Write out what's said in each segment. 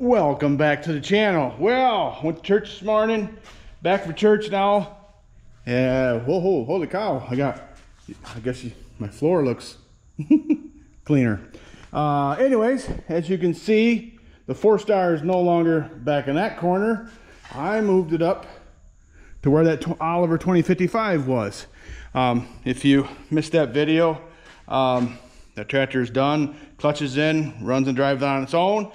Welcome back to the channel. Well, went to church this morning, back for church now. Whoa, holy cow. My floor looks cleaner. Anyways, as you can see, the 4-star is no longer back in that corner. I moved it up to where that Oliver 2055 was. If you missed that video, that tractor is done, clutch is in, runs and drives on its own,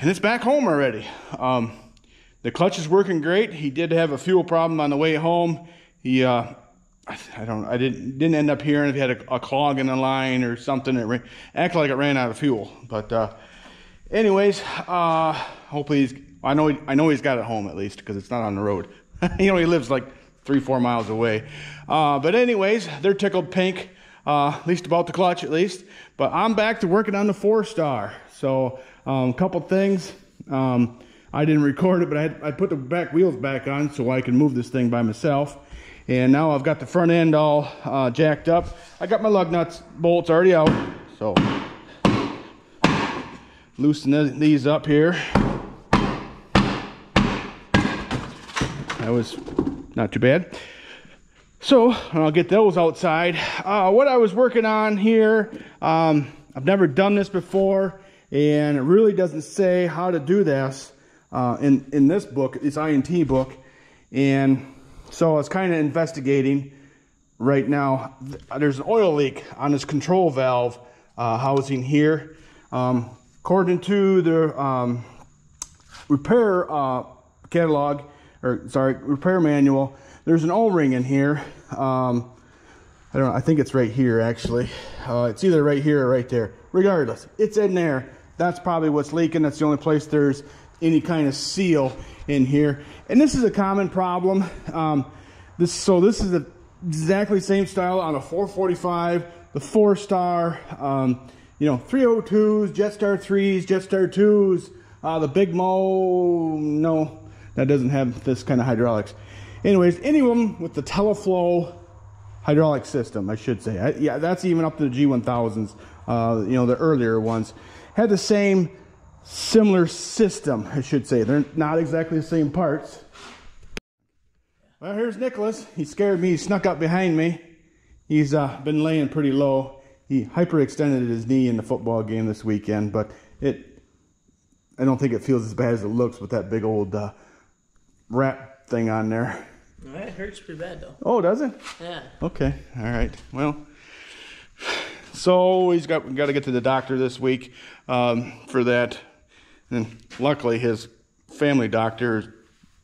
and it's back home already. The clutch is working great. He did have a fuel problem on the way home. He I didn't end up hearing if he had a clog in the line or something. It acted like it ran out of fuel. But anyways, hopefully I know he's got it home at least, because it's not on the road. You know, he lives like 3-4 miles away. But anyways, they're tickled pink, at least about the clutch at least. But I'm back to working on the 4-star. So a couple things. I didn't record it, but I put the back wheels back on so I can move this thing by myself. And now I've got the front end all jacked up. I got my lug nuts bolts already out, so loosen these up here. That was not too bad. So I'll get those outside. What I was working on here, I've never done this before, and it really doesn't say how to do this in this book, this INT book. And so I was kind of investigating right now. There's an oil leak on this control valve housing here. According to the repair catalog, repair manual, there's an O-ring in here. I think it's right here actually. It's either right here or right there. Regardless, it's in there. That's probably what's leaking. That's the only place there's any kind of seal in here. And this is a common problem. This is the exactly same style on a 445, the 4-star, 302s, Jetstar 3s, Jetstar 2s, the Big Mo, no, that doesn't have this kind of hydraulics. Anyways, any of them with the Teleflow hydraulic system, I should say. Yeah, that's even up to the G1000s, the earlier ones, had the same similar system, I should say. They're not exactly the same parts. Well, here's Nicholas. He scared me. He snuck up behind me. He's been laying pretty low. He hyperextended his knee in the football game this weekend, but I don't think it feels as bad as it looks with that big old wrap thing on there. It hurts pretty bad though. Oh, does it? Yeah. Okay. All right. Well, so we got to get to the doctor this week for that. And luckily his family doctor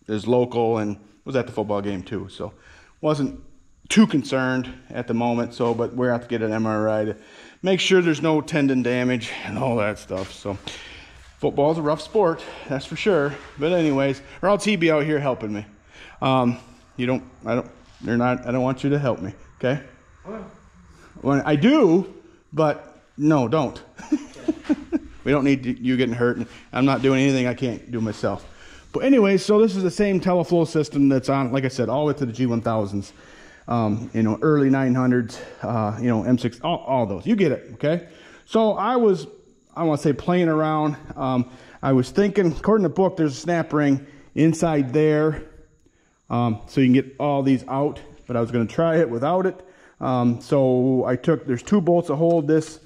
is local and was at the football game too, so wasn't too concerned at the moment. So, but we're have to get an MRI to make sure there's no tendon damage and all that stuff. So football's a rough sport, that's for sure. But anyways, or else he'd be out here helping me. I don't want you to help me, okay? Well, I do, but no, don't. We don't need you getting hurt, and I'm not doing anything I can't do myself. But anyway, so this is the same Teleflow system that's on, like I said, all the way to the G1000s, early 900s, M6, all those. You get it, okay? So I want to say playing around. I was thinking, according to the book, there's a snap ring inside there, so you can get all these out. But I was going to try it without it. So there's 2 bolts that hold this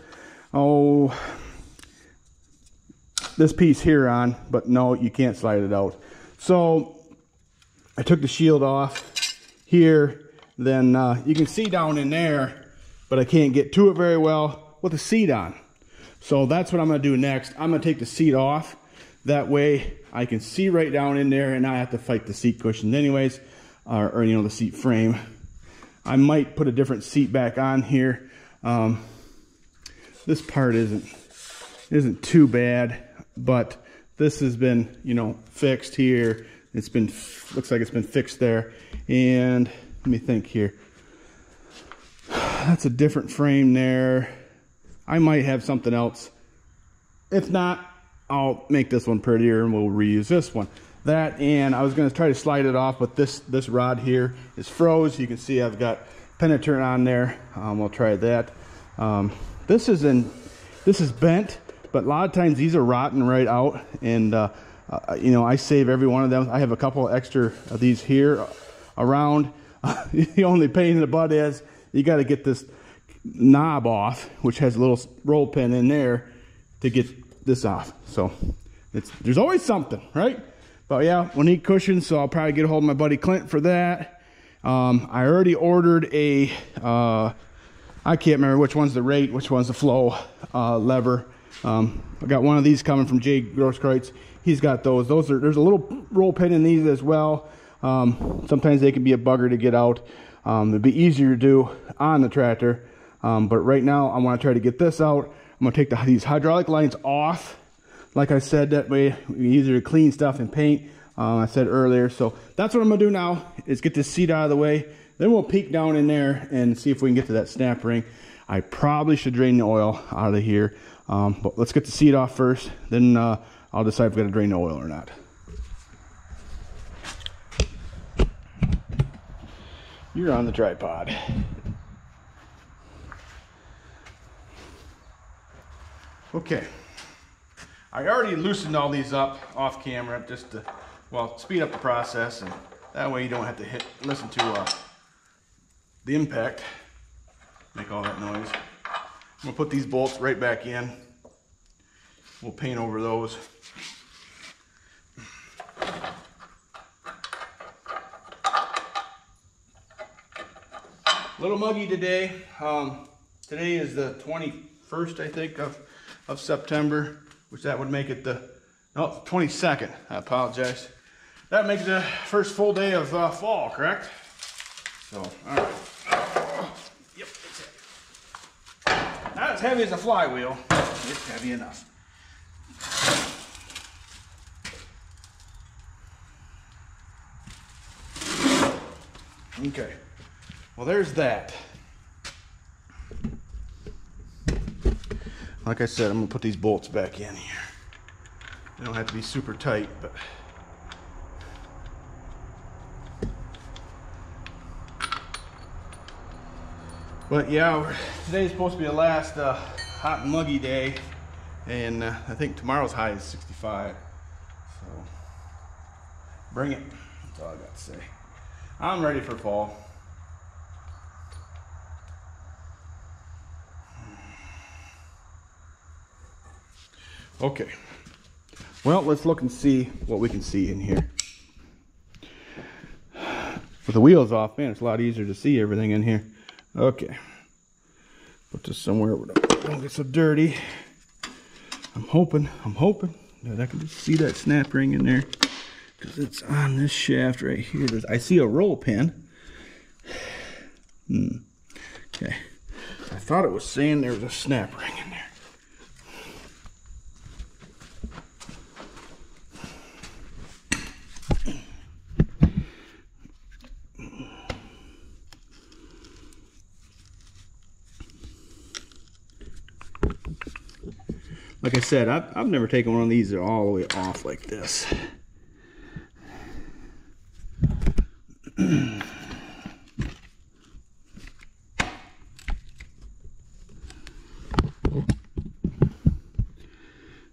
piece here on, but no, you can't slide it out. So I took the shield off here. Then you can see down in there, but I can't get to it very well with the seat on. So that's what I'm going to do next. I'm going to take the seat off. That way I can see right down in there and not have to fight the seat cushions anyways, or the seat frame. I might put a different seat back on here. This part isn't too bad, but this has been, fixed here. Looks like it's been fixed there. And let me think here. That's a different frame there. I might have something else. If not, I'll make this one prettier and we'll reuse this one. That, and I was going to try to slide it off, but this rod here is froze. You can see I've got penetrant on there. We'll try that. This is bent, but a lot of times these are rotten right out, and you know, I save every one of them. I have a couple extra of these here around. The only pain in the butt is you got to get this knob off, which has a little roll pin in there to get this off. So there's always something, right? But yeah, we'll need cushions, so I'll probably get a hold of my buddy Clint for that. I already ordered a I can't remember which one's the rate, which one's the flow lever. I got one of these coming from Jay Grosskreutz. He's got those. There's a little roll pin in these as well. Sometimes they can be a bugger to get out. It'd be easier to do on the tractor. But right now I want to try to get this out. I'm going to take these hydraulic lines off. Like I said, that way it's easier to clean stuff and paint. I said earlier. So that's what I'm going to do now, is get this seat out of the way. Then we'll peek down in there and see if we can get to that snap ring. I probably should drain the oil out of here. But let's get the seat off first. Then I'll decide if we're going to drain the oil or not. You're on the tripod. Okay. I already loosened all these up off camera just to, well, speed up the process, and that way you don't have to listen to the impact make all that noise. I'm gonna put these bolts right back in. We'll paint over those. A little muggy today. Today is the 21st, I think, of September, which that would make it the 22nd. I apologize. That makes the first full day of fall, correct? So, all right. Yep, it's heavy. Not as heavy as a flywheel. It's heavy enough. Okay. Well, there's that. Like I said, I'm gonna put these bolts back in here. They don't have to be super tight, but yeah, today's supposed to be the last hot and muggy day, and I think tomorrow's high is 65. So bring it. That's all I got to say. I'm ready for fall. Okay, well, let's look and see what we can see in here. With the wheels off, man, it's a lot easier to see everything in here. Okay, put this somewhere where it don't get so dirty. I'm hoping that I can just see that snap ring in there, because it's on this shaft right here. I see a roll pin. Okay, I thought it was saying there was a snap ring in there. Like I said, I've never taken one of these all the way off like this.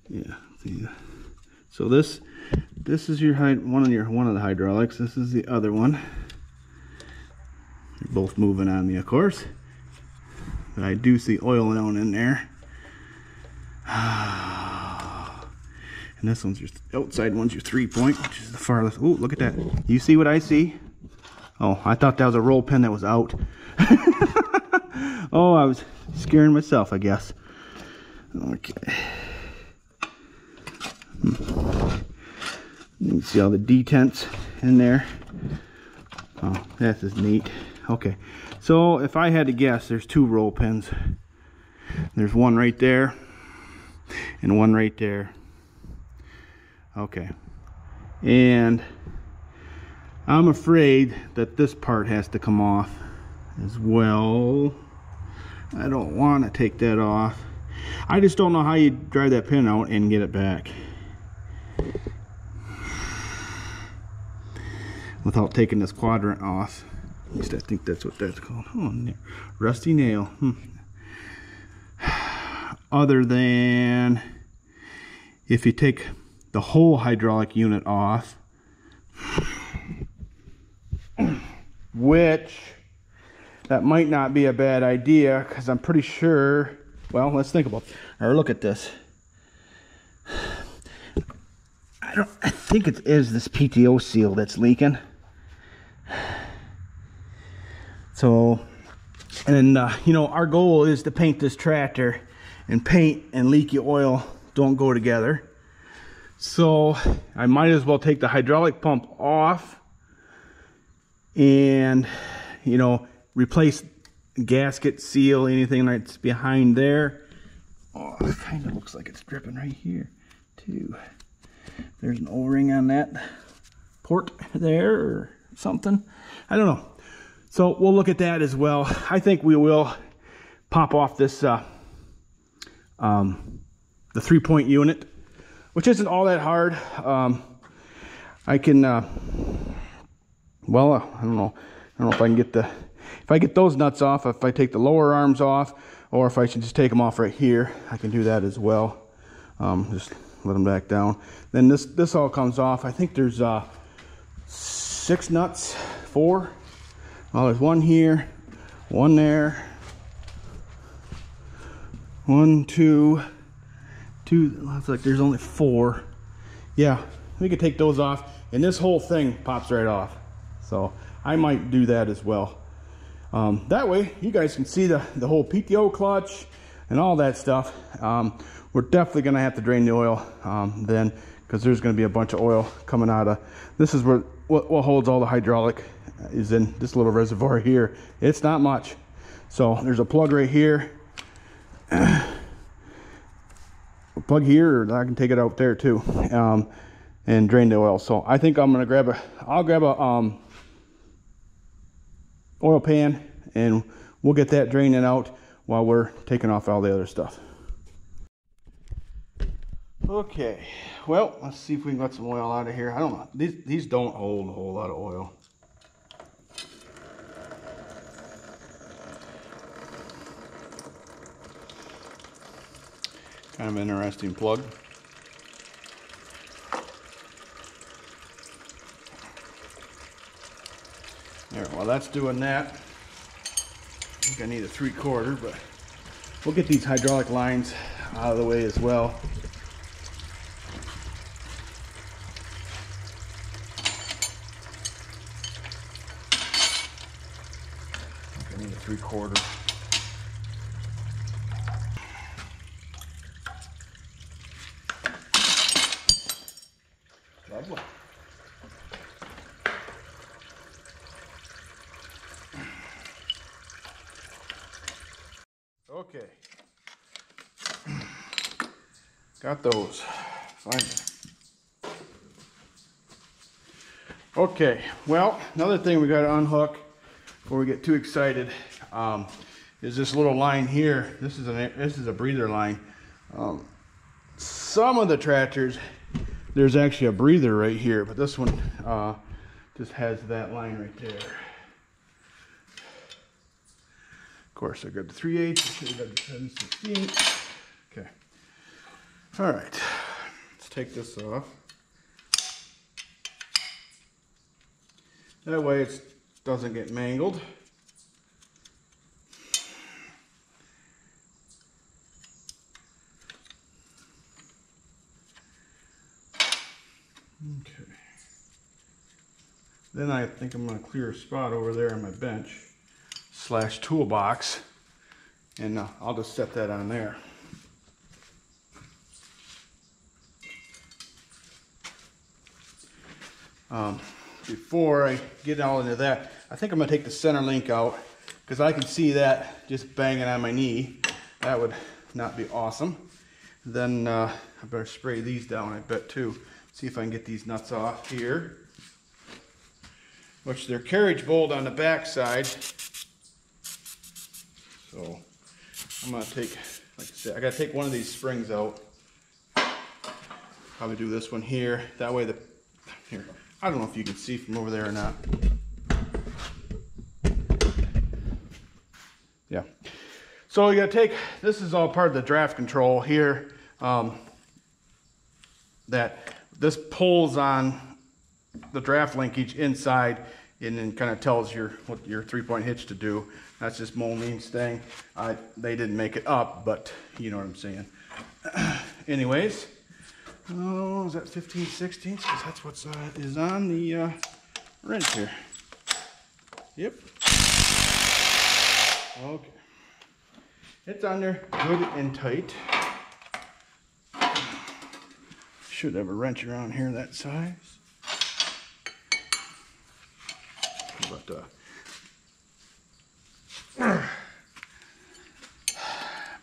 Yeah. So this is your one of the hydraulics. This is the other one. They're both moving on me, of course, but I do see oil down in there. And this one's your outside one's your 3-point, which is the farthest. Oh, look at that. You see what I see? Oh, I thought that was a roll pin that was out. Oh, I was scaring myself, I guess. Okay. You can see all the detents in there. Oh, that is neat. Okay, so if I had to guess, there's 2 roll pins. There's one right there and one right there. Okay, and I'm afraid that this part has to come off as well. I don't want to take that off. I just don't know how you drive that pin out and get it back without taking this quadrant off. At least I think that's what that's called. Oh, rusty nail. Other than if you take the whole hydraulic unit off, which that might not be a bad idea, because I'm pretty sure, well, let's think about it. Or look at this. I think it is this PTO seal that's leaking. So, and then, you know, our goal is to paint this tractor, and paint and leaky oil don't go together. So I might as well take the hydraulic pump off and, you know, replace gasket, seal, anything that's behind there. Oh, it kind of looks like it's dripping right here too. There's an O-ring on that port there or something. I don't know. So we'll look at that as well. I think we will pop off this the 3-point unit, which isn't all that hard. I can well, I don't know if I can get the, if I get those nuts off, if I take the lower arms off, or if I should just take them off right here. I can do that as well. Just let them back down. Then this all comes off. I think there's 6 nuts, 4. Well, there's 1 here, 1 there, 1, 2. Looks like there's only 4. Yeah, we could take those off, and this whole thing pops right off. So I might do that as well. That way you guys can see the whole PTO clutch and all that stuff. We're definitely gonna have to drain the oil then, because there's gonna be a bunch of oil coming out of, this is where what holds all the hydraulic is in this little reservoir here. It's not much. So there's a plug right here. A plug here, or I can take it out there too, and drain the oil. So I think I'm gonna grab I'll grab a oil pan, and we'll get that draining out while we're taking off all the other stuff. Okay, well, let's see if we can get some oil out of here. I don't know, these don't hold a whole lot of oil. Kind of interesting plug. There, while that's doing that, I think I need a 3/4, but we'll get these hydraulic lines out of the way as well. I need a 3/4. Lovely. Okay. Got those. Finally. Okay, well, another thing we got to unhook before we get too excited is this little line here. This is a breather line. Some of the tractors, there's actually a breather right here, but this one just has that line right there. Of course, I got the 3/8. I should have got the 7/16. Okay. All right. Let's take this off. That way it doesn't get mangled. Okay. Then I think I'm going to clear a spot over there on my bench / toolbox, and I'll just set that on there. Before I get all into that, I think I'm going to take the center link out, because I can see that just banging on my knee. That would not be awesome. Then I better spray these down, I bet, too. See if I can get these nuts off here, which they're carriage bolt on the back side. So I'm going to take, like I said, I got to take one of these springs out. Probably do this one here. That way here, I don't know if you can see from over there or not. Yeah. So you got to take, this is all part of the draft control here. that this pulls on the draft linkage inside and then kind of tells what your 3-point hitch to do. That's just Moline's thing. They didn't make it up, but you know what I'm saying. Anyways, oh, is that 15/16? Because that's what is on the wrench here. Yep. Okay. It's on there good and tight. Should have a wrench around here that size. But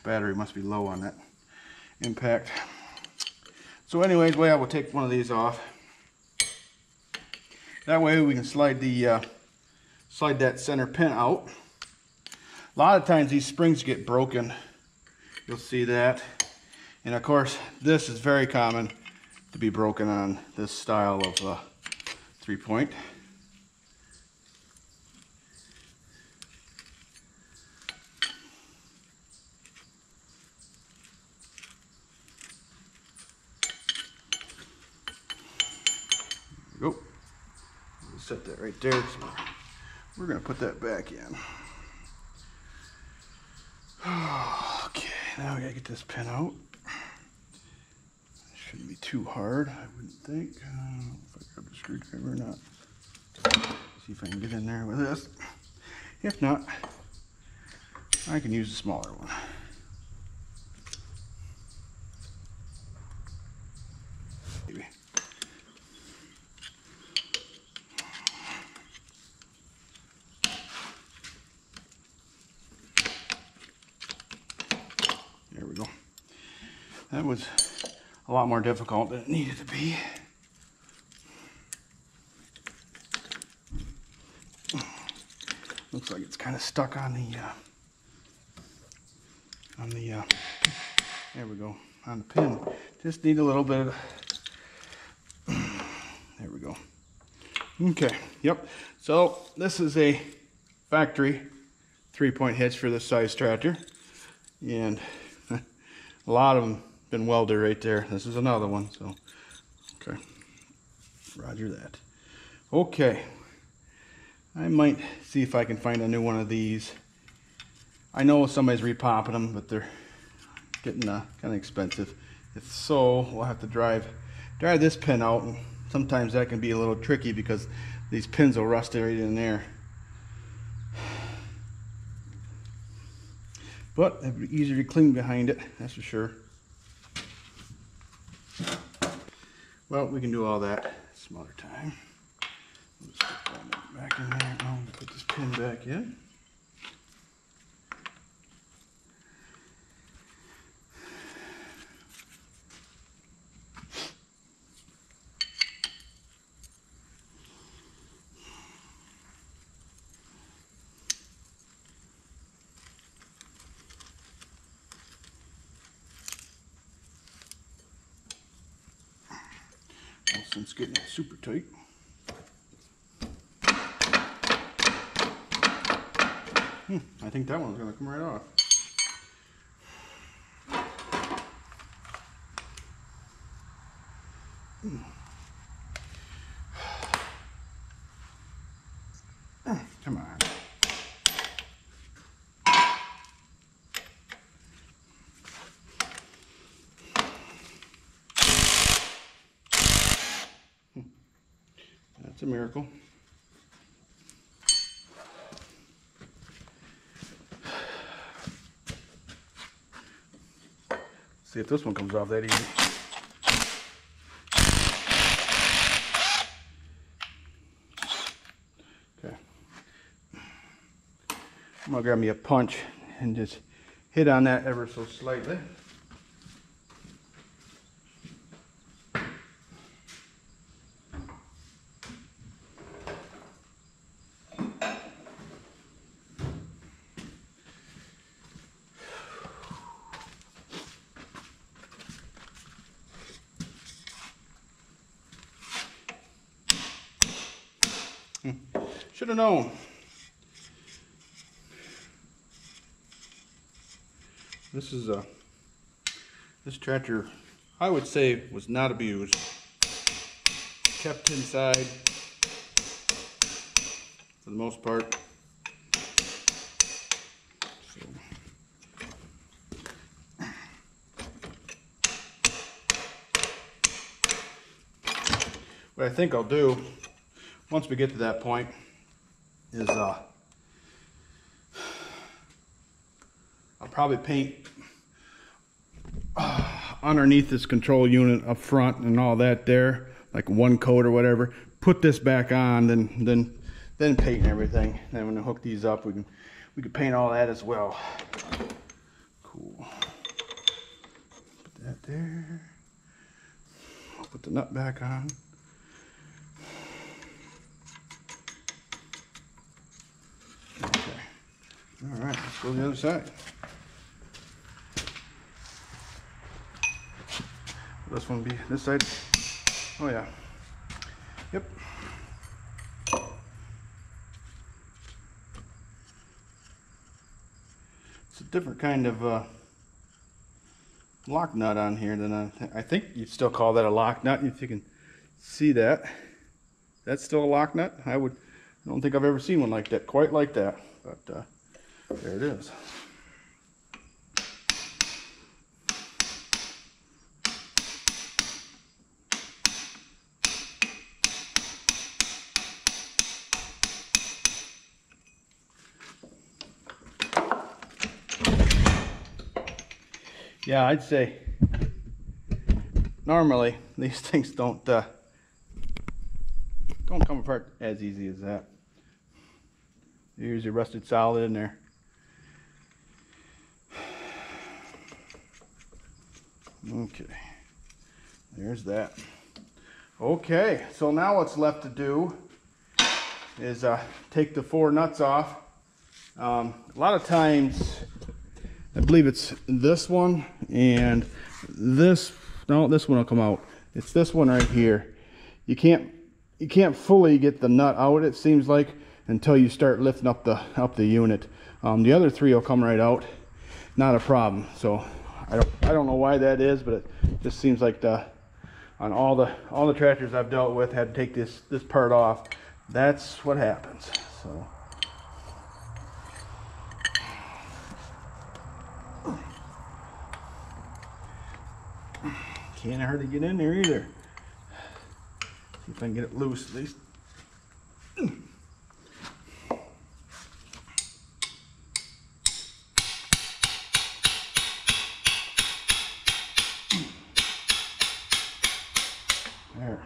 battery must be low on that impact. So anyways, well, we'll take one of these off. That way we can slide that center pin out. A lot of times these springs get broken. You'll see that. And of course, this is very common to be broken on this style of 3-point. Go. We'll set that right there. So we're going to put that back in. Okay, now we got to get this pin out. Shouldn't be too hard, I wouldn't think. If I grab the screwdriver or not. See if I can get in there with this. If not, I can use a smaller one. Maybe. There we go. That was a lot more difficult than it needed to be. Looks like it's kind of stuck on the there we go, on the pin. Just need a little bit of, there we go. Okay, yep. So this is a factory 3-point hitch for this size tractor, and a lot of them been welded right there. This is another one, so okay, roger that. Okay, I might see if I can find a new one of these. I know somebody's repopping them, but they're getting kind of expensive. If so, we'll have to drive this pin out, and sometimes that can be a little tricky because these pins will rust right in there. But it'd be easier to clean behind it, that's for sure. Well, we can do all that some other time. Let's put that back in there. Now I'm going to put this pin back in. It's getting super tight. I think that one's going to come right off. Come on. That's a miracle. See if this one comes off that easy. Okay. I'm gonna grab me a punch and just hit on that ever so slightly. Should have known. This is this tractor I would say was not abused. Kept inside for the most part. So. What I think I'll do once we get to that point is I'll probably paint underneath this control unit up front and all that there, like one coat or whatever. Put this back on, then paint everything. Then when I hook these up, we can paint all that as well. Cool. Put that there. I'll put the nut back on. Okay. All right, let's go to the other side. This one be this side. Oh yeah. Yep. It's a different kind of lock nut on here than I think you'd still call that a lock nut if you can see that. That's still a lock nut. I don't think I've ever seen one like that, quite like that. But there it is. Yeah, I'd say normally these things don't come apart as easy as that. Here's your rusted solid in there. Okay, there's that. Okay, so now what's left to do is take the 4 nuts off. A lot of times, I believe it's this one and this. No, this one will come out. It's this one right here. You can't fully get the nut out, it seems like, until you start lifting up the unit. The other 3 will come right out, not a problem. So I don't know why that is, but it just seems like on all the tractors I've dealt with had to take this part off. That's what happens. So. Can't hardly get in there either. See if I can get it loose at least. There.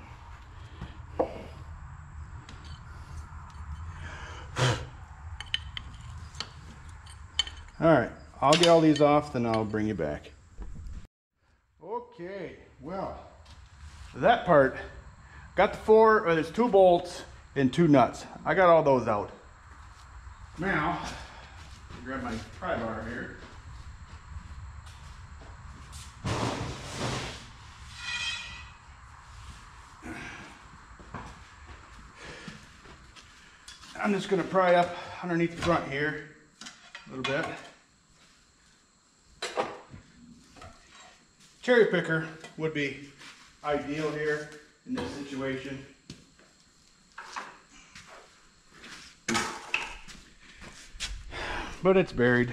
All right, I'll get all these off, then I'll bring you back. Okay, well, that part, got the 4, there's 2 bolts and 2 nuts. I got all those out. Now, grab my pry bar here. I'm just going to pry up underneath the front here a little bit. Cherry picker would be ideal here in this situation. But it's buried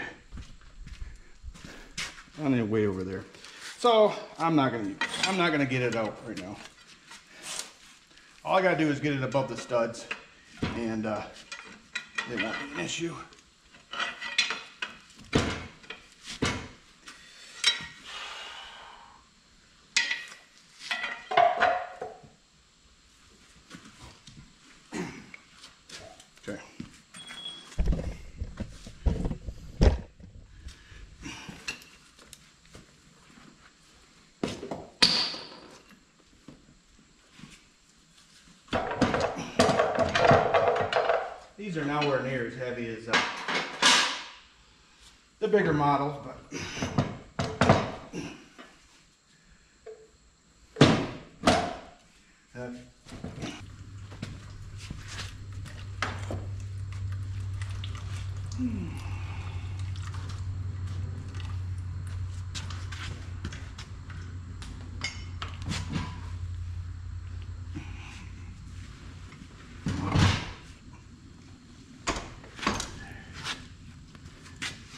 on the way over there. So I'm not gonna get it out right now. All I gotta do is get it above the studs and it won't be an issue. These are nowhere near as heavy as the bigger models, but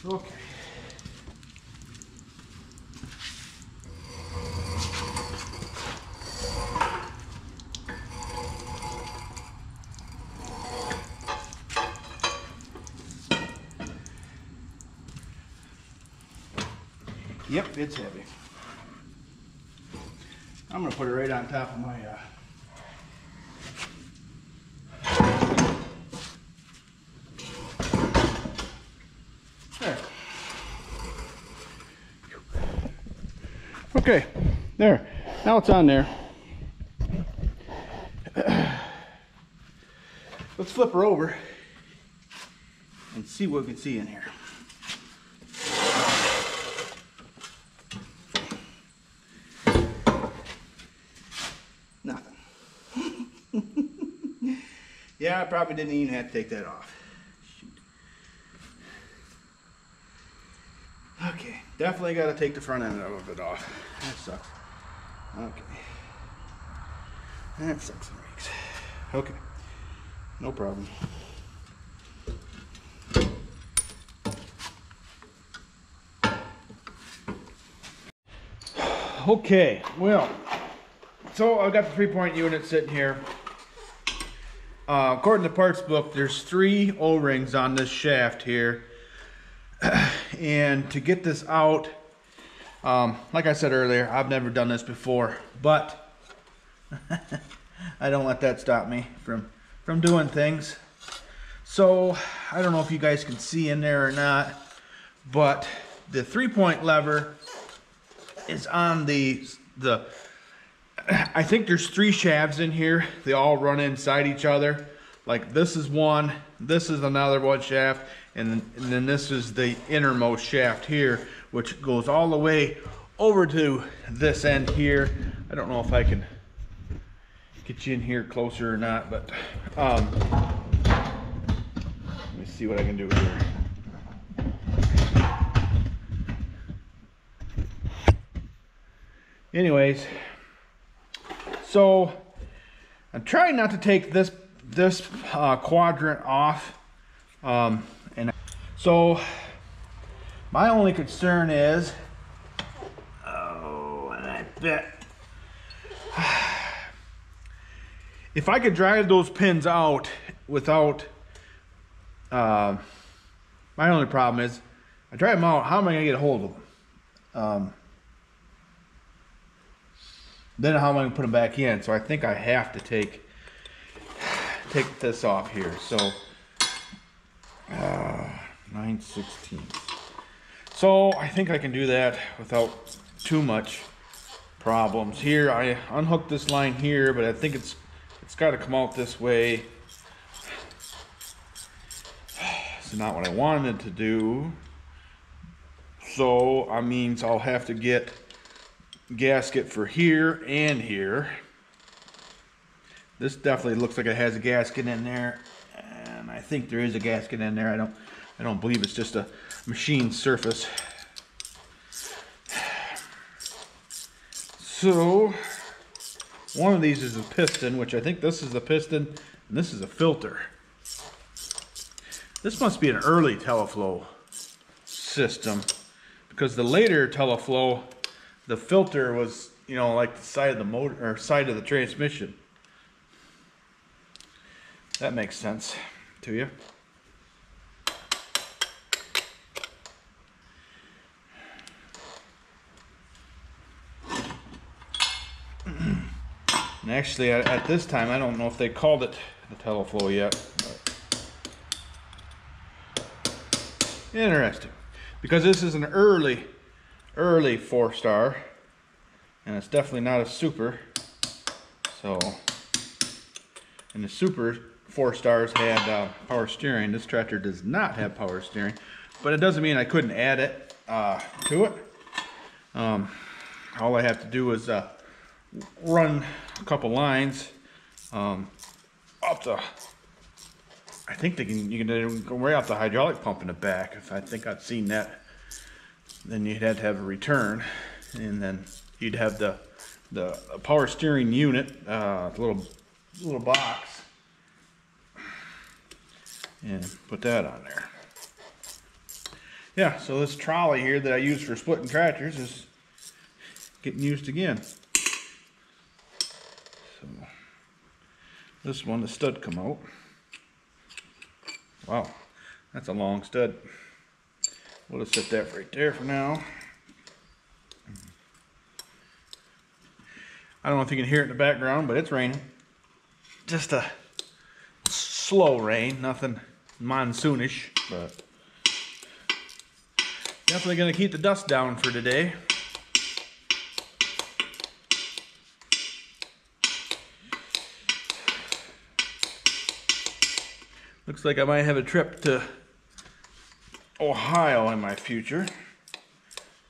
Okay. Yep, it's heavy. I'm gonna put it right on top of my there. Okay, there. Now it's on there. Let's flip her over and see what we can see in here. Nothing. Yeah, I probably didn't even have to take that off. Shoot. Okay, definitely got to take the front end of it off. That sucks. Okay. That sucks and reeks. Okay, no problem. Okay, well, so I've got the 3-point unit sitting here. According to the parts book, there's 3 O-rings on this shaft here. And to get this out, like I said earlier, I've never done this before, but I don't let that stop me from doing things. So I don't know if you guys can see in there or not, but the 3-point lever is on the I think there's 3 shafts in here. They all run inside each other. Like this is one, this is another one shaft, and then this is the innermost shaft here, which goes all the way over to this end here. I don't know if I can get you in here closer or not, but let me see what I can do here. Anyways, so I'm trying not to take this quadrant off, and so my only concern is, and I bet if I could drive those pins out without, my only problem is I drive them out, how am I gonna get a hold of them? Then how am I going to put them back in? So I think I have to take this off here. So 9/16. So I think I can do that without too much problems. Here I unhooked this line here, but I think it's got to come out this way. It's not what I wanted to do. So I means I'll have to get gasket for here and here. This definitely looks like it has a gasket in there, and I think there is a gasket in there. I don't believe it's just a machine surface. So one of these is a piston, which I think this is the piston, and this is a filter. This must be an early teleflow system, because the later teleflow, the filter was, you know, like the side of the motor or side of the transmission. That makes sense to you. And actually, at this time, I don't know if they called it the teleflow yet. But interesting, because this is an early 4-star, and it's definitely not a super. So, and the super 4-stars had power steering. This tractor does not have power steering, but it doesn't mean I couldn't add it to it. All I have to do is run a couple lines up the, I think you can go right off the hydraulic pump in the back. If I think I've seen that. Then you'd have to have a return, and then you'd have the power steering unit, little box, and put that on there. Yeah, so this trolley here that I use for splitting tractors is getting used again. So this one, the stud come out. Wow, that's a long stud. We'll just set that right there for now. I don't know if you can hear it in the background, but it's raining. Just a slow rain, nothing monsoonish, but definitely gonna keep the dust down for today. Looks like I might have a trip to Ohio in my future.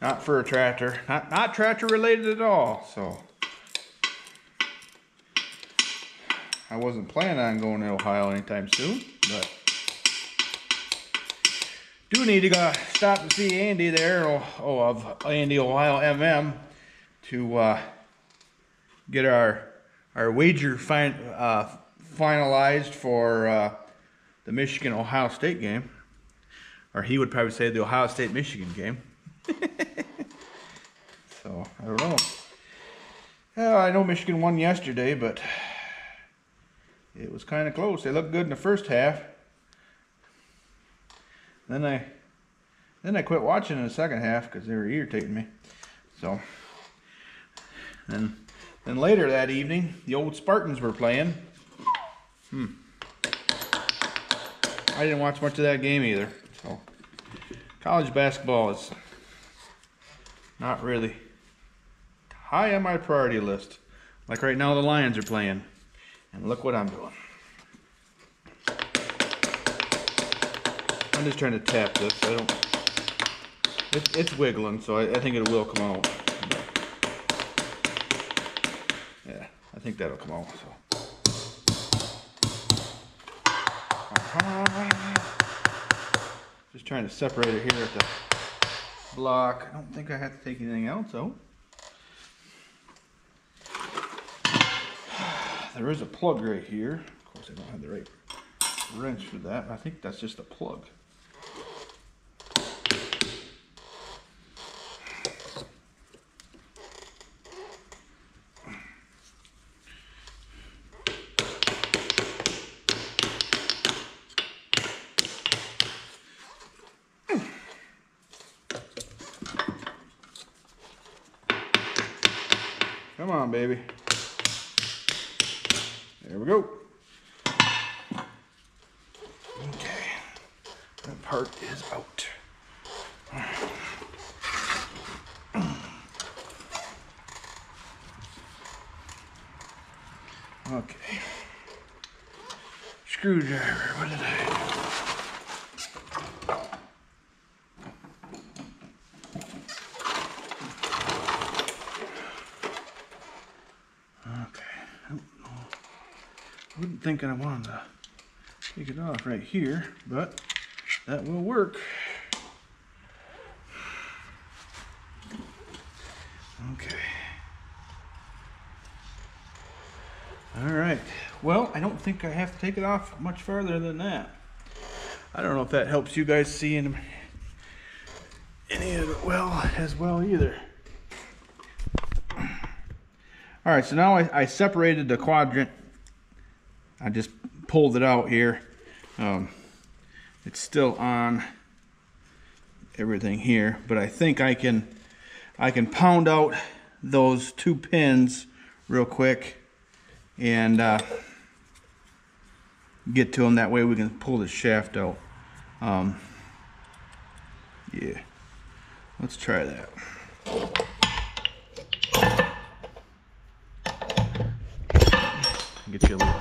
Not for a tractor, not tractor related at all, so. I wasn't planning on going to Ohio anytime soon, but do need to go stop and see Andy there, of Andy Ohio MM, to get our wager finalized for the Michigan-Ohio State game. Or he would probably say the Ohio State-Michigan game. So, I don't know. Yeah, I know Michigan won yesterday, but it was kind of close. They looked good in the first half. Then I quit watching in the second half because they were irritating me. So, and then later that evening, the old Spartans were playing. I didn't watch much of that game either. So, college basketball is not really high on my priority list. Like right now, the Lions are playing. And look what I'm doing. I'm just trying to tap this. It's wiggling, so I think it will come out. Yeah, I think that'll come out. So. Just trying to separate it here at the block. I don't think I have to take anything else out. There is a plug right here. Of course, I don't have the right wrench for that. I think that's just a plug. Come on, baby. There we go. Okay, that part is out. Okay. Screwdriver, what did I do? I wasn't thinking I wanted to take it off right here, but that will work. Okay. All right. Well, I don't think I have to take it off much farther than that. I don't know if that helps you guys see any of it as well either. All right, so now I separated the quadrant. I just pulled it out here. It's still on everything here, but I think I can pound out those two pins real quick and get to them. That way we can pull the shaft out. Yeah, let's try that. Get you a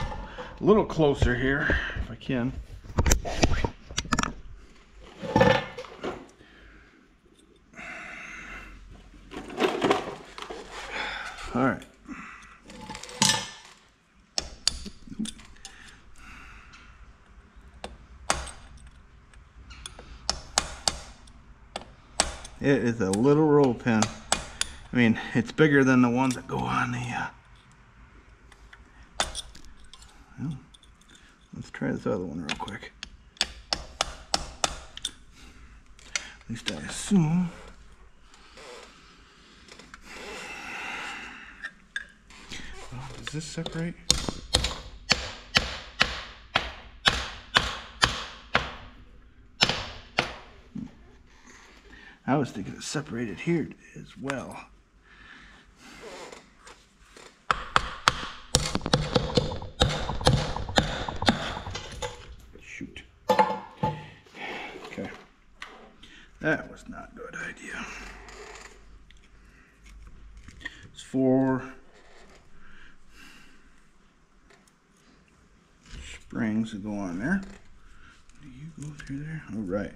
little closer here if I can. All right. It is a little roll pin. I mean, it's bigger than the ones that go on the well, let's try this other one real quick. least I assume. Well, does this separate? I was thinking it separated here as well. Shoot. Okay. That was not a good idea. It's 4 springs that go on there. Do you go through there? All right.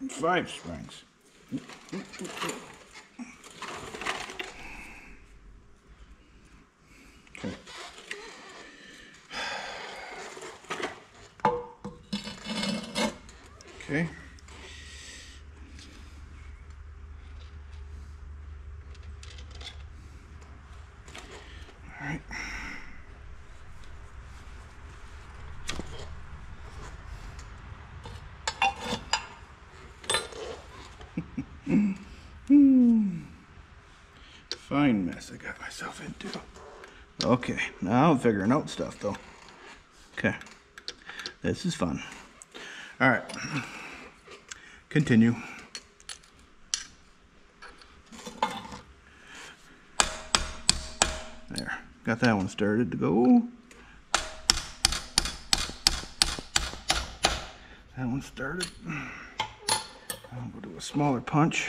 5 springs. Okay. Okay. All right. Fine mess I got myself into. Okay, now I'm figuring out stuff though. Okay, this is fun. All right, continue. There, got that one started to go. That one started. I'll go do a smaller punch.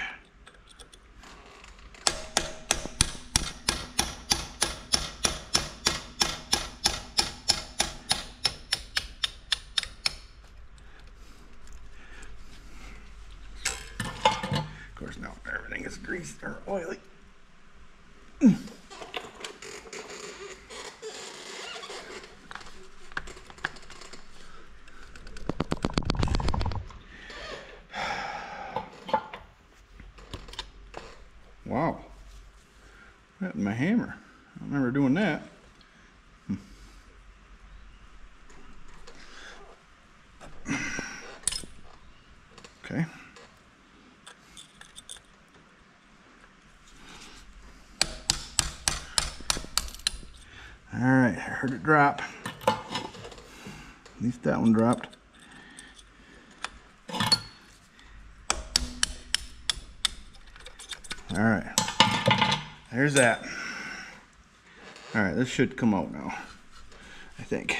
Of course, now everything is greased or oily. Wow, that my hammer. I don't remember doing that. Okay. All right, I heard it drop. At least that one dropped. All right, there's that. All right, this should come out now, I think.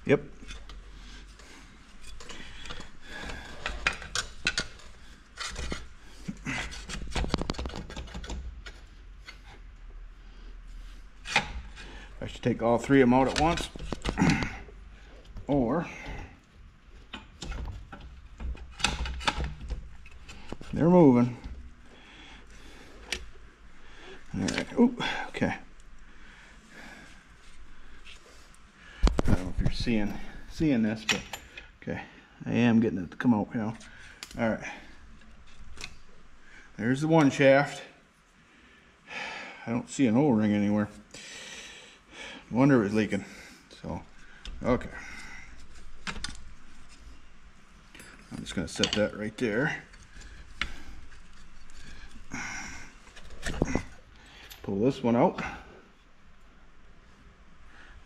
Yep. I should take all 3 of them out at once, or they're moving. All right. Ooh, okay. I don't know if you're seeing this, but okay, I am getting it to come out now. All right. There's the one shaft. I don't see an O-ring anywhere. Wonder if it's leaking. So, okay. I'm just gonna set that right there. Pull this one out.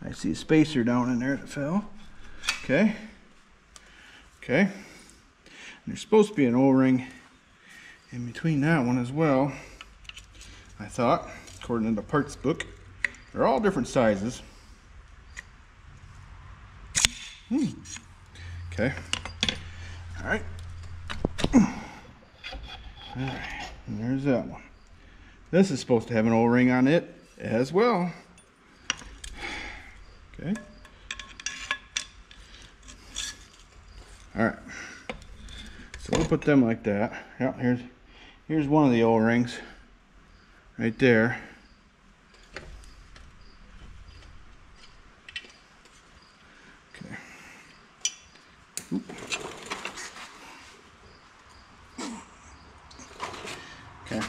I see a spacer down in there that fell. Okay. Okay. And there's supposed to be an O-ring in between that one as well. I thought, according to the parts book. They're all different sizes. Okay. All right. All right. And there's that one. This is supposed to have an O-ring on it as well. Okay. All right. So we'll put them like that. Yeah, here's one of the O-rings right there. Okay. Oop. Okay.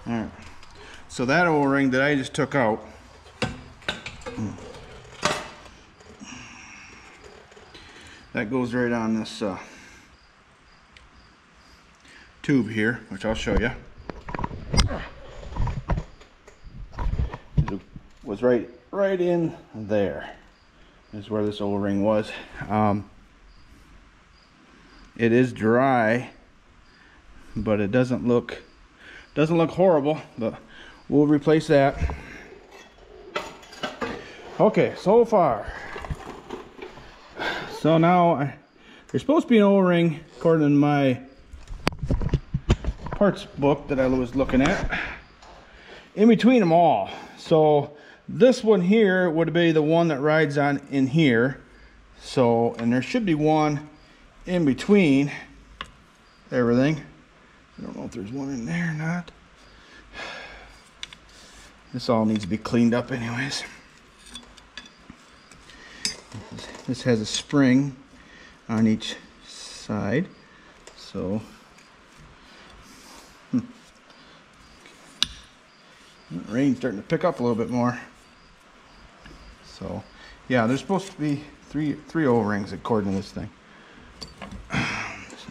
All right. So that O-ring that I just took out, that goes right on this tube here, which I'll show you. It was right in there is where this O-ring was. It is dry, but it doesn't look horrible, but we'll replace that. Okay, so far. So now there's supposed to be an O-ring according to my parts book that I was looking at in between them all. So this one here would be the one that rides on in here. So, and there should be one in between everything. I don't know if there's one in there or not. This all needs to be cleaned up anyways. This has a spring on each side. So rain's starting to pick up a little bit more. So yeah, there's supposed to be three O-rings according to this thing.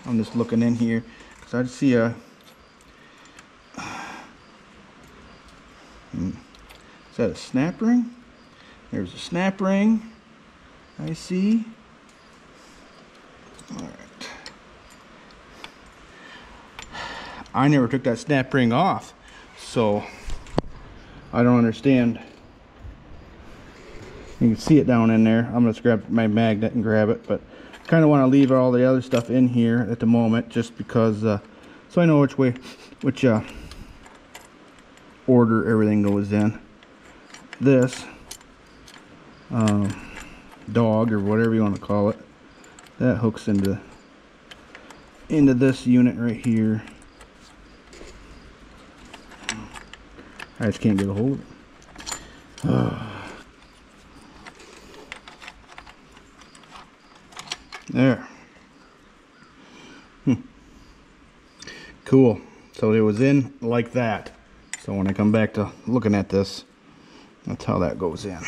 I'm just looking in here because I see a is that a snap ring? There's a snap ring I see. All right. I never took that snap ring off, so I don't understand. You can see it down in there. I'm gonna grab my magnet and grab it, but I kind of want to leave all the other stuff in here at the moment, just because so I know which order everything goes in. This dog, or whatever you want to call it, that hooks into this unit right here. I just can't get a hold of it. There. Cool. So it was in like that. So when I come back to looking at this, that's how that goes in.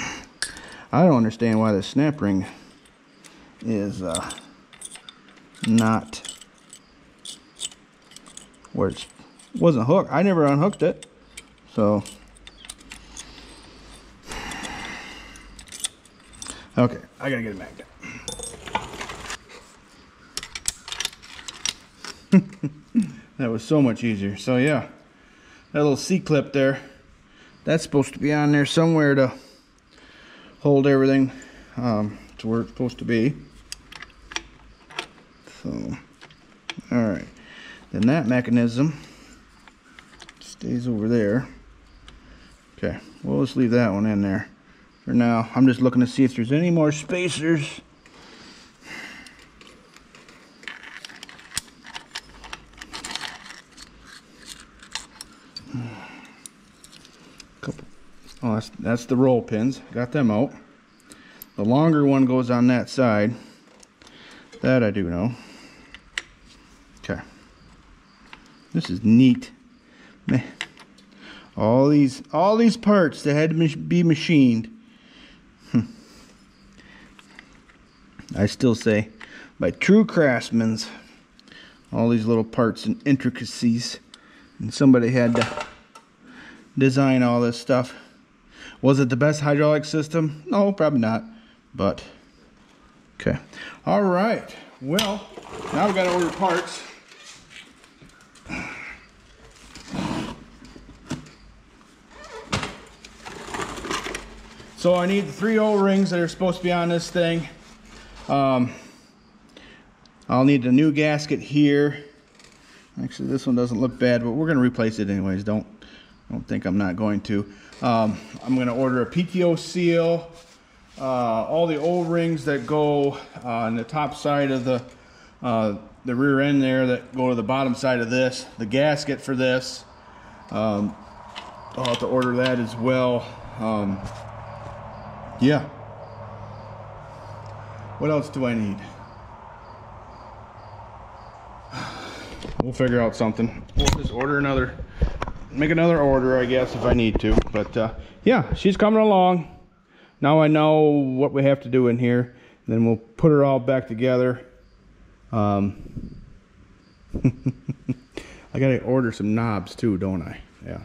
I don't understand why the snap ring is not where it wasn't hooked. I never unhooked it. So okay, I gotta get it magnet. That was so much easier. So yeah, that little C-clip there, that's supposed to be on there somewhere to hold everything to where it's supposed to be. So all right, then that mechanism stays over there. Okay, well, let's leave that one in there for now. I'm just looking to see if there's any more spacers. Oh, that's the roll pins. Got them out. The longer one goes on that side. That I do know. Okay. This is neat. Man. All these parts that had to be machined. I still say by true craftsmen. All these little parts and intricacies. And somebody had to design all this stuff. Was it the best hydraulic system? No, probably not. But okay. All right. Well, now we got to order parts. So I need the 3 O-rings that are supposed to be on this thing. I'll need the new gasket here. Actually, this one doesn't look bad, but we're going to replace it anyways. Don't think I'm not going to. I'm going to order a PTO seal, all the O-rings that go on the top side of the rear end there that go to the bottom side of this, the gasket for this. I'll have to order that as well. Yeah. What else do I need? We'll figure out something. We'll just make another order, I guess, if I need to. But yeah, she's coming along. Now I know what we have to do in here. Then we'll put her all back together. I gotta order some knobs too, don't I? Yeah.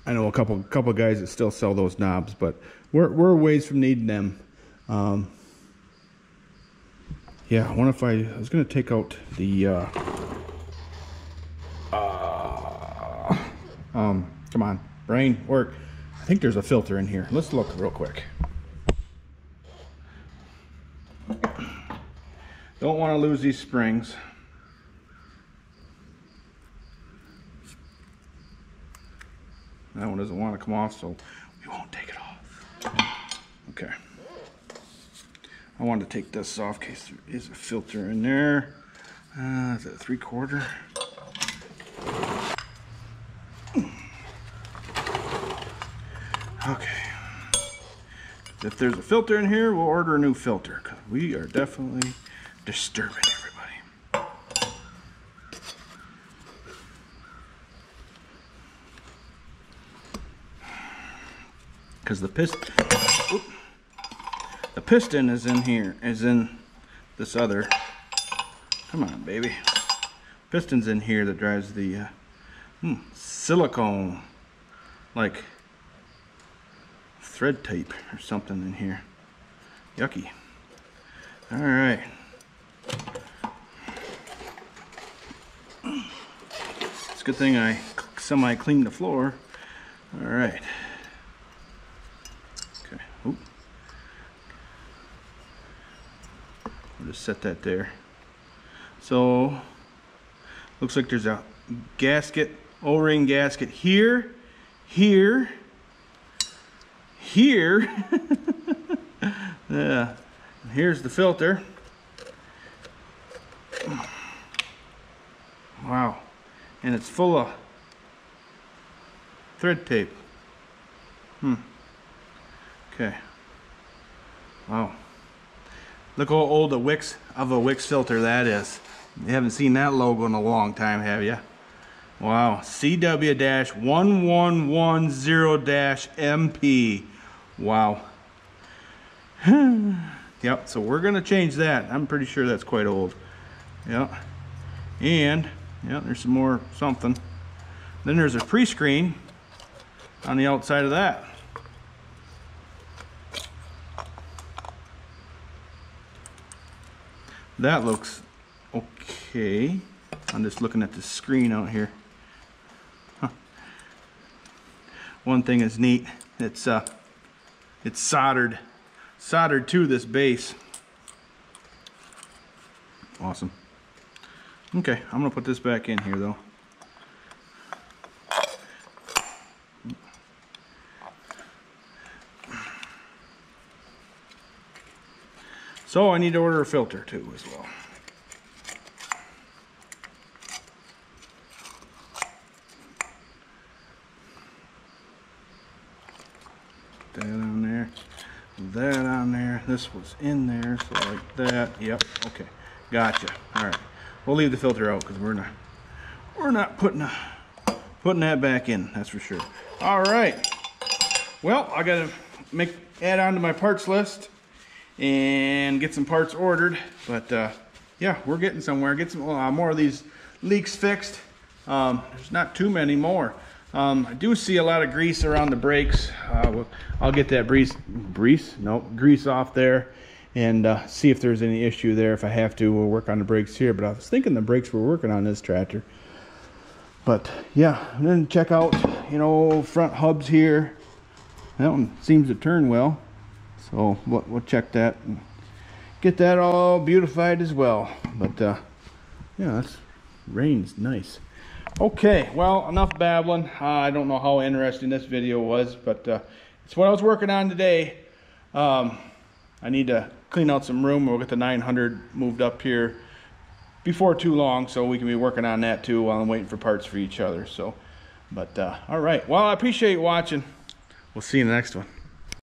I know a couple guys that still sell those knobs, but we're a ways from needing them. Yeah, I wonder if I was gonna take out the come on, brain, work. I think there's a filter in here. Let's look real quick. Don't want to lose these springs. That one doesn't want to come off, so we won't take it off. Okay. I wanted to take this off in case there is a filter in there. Is that a 3/4? Okay. If there's a filter in here, we'll order a new filter, because we are definitely disturbing everybody. Because the piston is in here, is in this other. Come on, baby. Piston's in here that drives the silicone, like thread tape or something in here. Yucky. All right. It's a good thing I semi-cleaned the floor. All right. Okay. Oop. I'll just set that there. So, looks like there's a gasket, O-ring gasket here, here, here. Yeah. Here's the filter. Wow. And it's full of thread tape. Okay. Wow. Look how old a Wix filter that is. You haven't seen that logo in a long time, have you? Wow. CW-1110-MP. Wow. Yep, so we're gonna change that. I'm pretty sure that's quite old. Yep. And yeah, there's some more something. Then there's a pre-screen on the outside of that. That looks okay. I'm just looking at the screen out here. Huh. One thing is neat. It's soldered to this base. Awesome. Okay, I'm gonna put this back in here though. So I need to order a filter too as well. That on there, that on there. This was in there, so like that. Yep. Okay. Gotcha. All right. We'll leave the filter out because we're not putting that back in. That's for sure. All right. Well, I gotta add on to my parts list and get some parts ordered. But yeah, we're getting somewhere. Get some more of these leaks fixed. There's not too many more. I do see a lot of grease around the brakes. I'll get that grease off there and see if there's any issue there. If I have to, we'll work on the brakes here. But I was thinking the brakes were working on this tractor. But yeah, and then check out, front hubs here. That one seems to turn well. So we'll check that and get that all beautified as well. But yeah, rain's nice. Okay, well, enough babbling. I don't know how interesting this video was, but it's what I was working on today. I need to clean out some room. We'll get the 900 moved up here before too long, so we can be working on that too while I'm waiting for parts for each other. So, but all right. Well, I appreciate you watching. We'll see you in the next one.